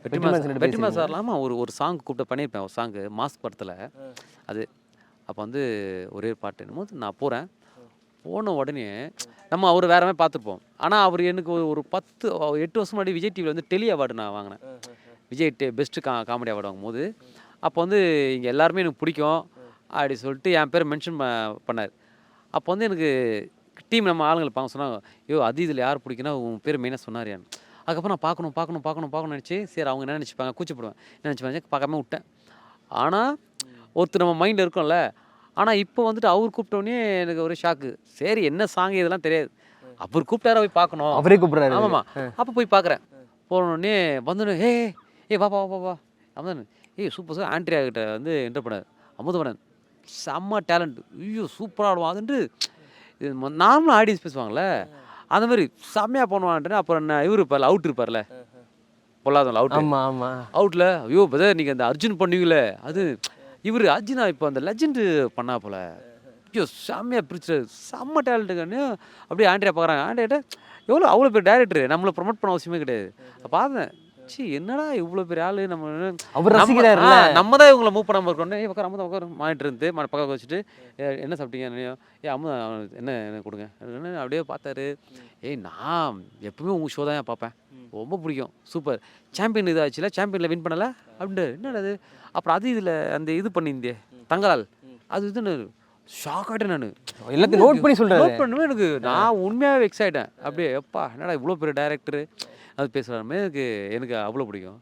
வெற்றிமாறன் சார்லாம் ஆமாம் ஒரு சாங் கூப்பிட்டு பண்ணியிருப்பேன். ஒரு சாங்கு மாஸ்க் படத்தில். அது அப்போ வந்து ஒரே பாட்டு என்னமோ நான் போகிறேன். போன உடனே நம்ம அவர் வேற மாதிரி பார்த்துருப்போம். ஆனால் அவர் எனக்கு ஒரு 8 வருஷம் முன்னாடி விஜய் டிவியில் வந்து டெலி அவார்டு நான் வாங்கினேன். விஜய் பெஸ்ட்டு காமெடி அவார்டு வாங்கும்போது அப்போ வந்து இங்கே எல்லாருமே எனக்கு பிடிக்கும் அப்படி சொல்லிட்டு என் பேரை மென்ஷன் பண்ணார். அப்போ வந்து எனக்கு டீம் நம்ம ஆளுங்களை பார்க்க சொன்னாங்க, ஐயோ அது இதில் யார் பிடிக்குன்னா உன் பேர் மெயினாக சொன்னார். அதுக்கப்புறம் நான் பார்க்கணும்னு நினச்சி சரி அவங்க என்ன நினச்சிப்பாங்க கூச்சப்படுவேன் என்ன நினச்சிப்பாங்க பார்க்காம விட்டேன். ஆனால் ஒருத்தர் நம்ம மைண்டில் இருக்கோம்ல. ஆனால் இப்போ வந்துட்டு அவர் கூப்பிட்டோன்னே எனக்கு ஒரு ஷாக்கு. சரி என்ன சாங் இதெல்லாம் தெரியாது. அவர் கூப்பிட்டார போய் பார்க்கணும். அவரே கூப்பிட்றாரு. ஆமாம்மா. அப்போ போய் பார்க்குறேன். போனோடனே வந்தோடனே ஏ வா அமுதன் சூப்பர் சார் ஆண்ட்ரியா கிட்ட வந்து என்டர் பண்ணார். அமுதவனன் செம்ம டேலண்ட். ஐயோ சூப்பராக ஆடுவான். அதுன்ட்டு இது நார்மலாக ஆடியன்ஸ் பேசுவாங்கள்ல அந்த மாதிரி செம்மையாக பண்ணுவான்ட்டு. அப்புறம் இவர் இருப்பார்ல அவுட் இருப்பார்ல பொல்லாதவன் அவுட். அவுட்டில் ஐயோ பிரதர் நீங்கள் அந்த அர்ஜுன் பண்ணுவீங்களே அது இவர் அர்ஜுனா இப்போ அந்த லெஜெண்டு பண்ணா போல. ஐயோ செம்மையாக பிரிச்சு செம்ம டேலண்ட்டுங்கன்னு அப்படியே ஆண்ட்ரியா பார்க்குறாங்க. ஆண்ட்ரியாட்ட எவ்வளோ அவ்வளோ பேர் டேரக்டர் நம்மளை ப்ரொமோட் பண்ண அவசியமே கிடையாது. பார்த்தேன் என்னடா இவ்வளோ பெரிய ஆளு நம்ம நம்ம தான் இவங்களை மூவ் பண்ணாமல் இருக்கணும். உட்கார மானிட்டர் இருந்து பக்கம் வச்சுட்டு என்ன சாப்பிட்டீங்க என்ன கொடுங்க அப்படியே பார்த்தாரு. நான் எப்பவுமே உங்கள் ஷோ தான் பார்ப்பேன். ரொம்ப பிடிக்கும். சூப்பர் சாம்பியன் இதாச்சுல சாம்பியனில் வின் பண்ணலை அப்படின்ட்டு என்னடா அது. அப்புறம் அது இதில் அந்த இது பண்ணியிருந்தே தங்கலால் அது இதுன்னு ஷாக் ஆகிட்டேன். நான் எல்லாத்தையும் நோட் பண்ணி பண்ணுவேன். எனக்கு நான் உண்மையாகவே எக்ஸைட்டேன். அப்படியே எப்பா என்னடா இவ்வளோ பெரிய டைரக்டரு அது பேசுகிறாருமே எனக்கு அவ்வளோ பிடிக்கும்.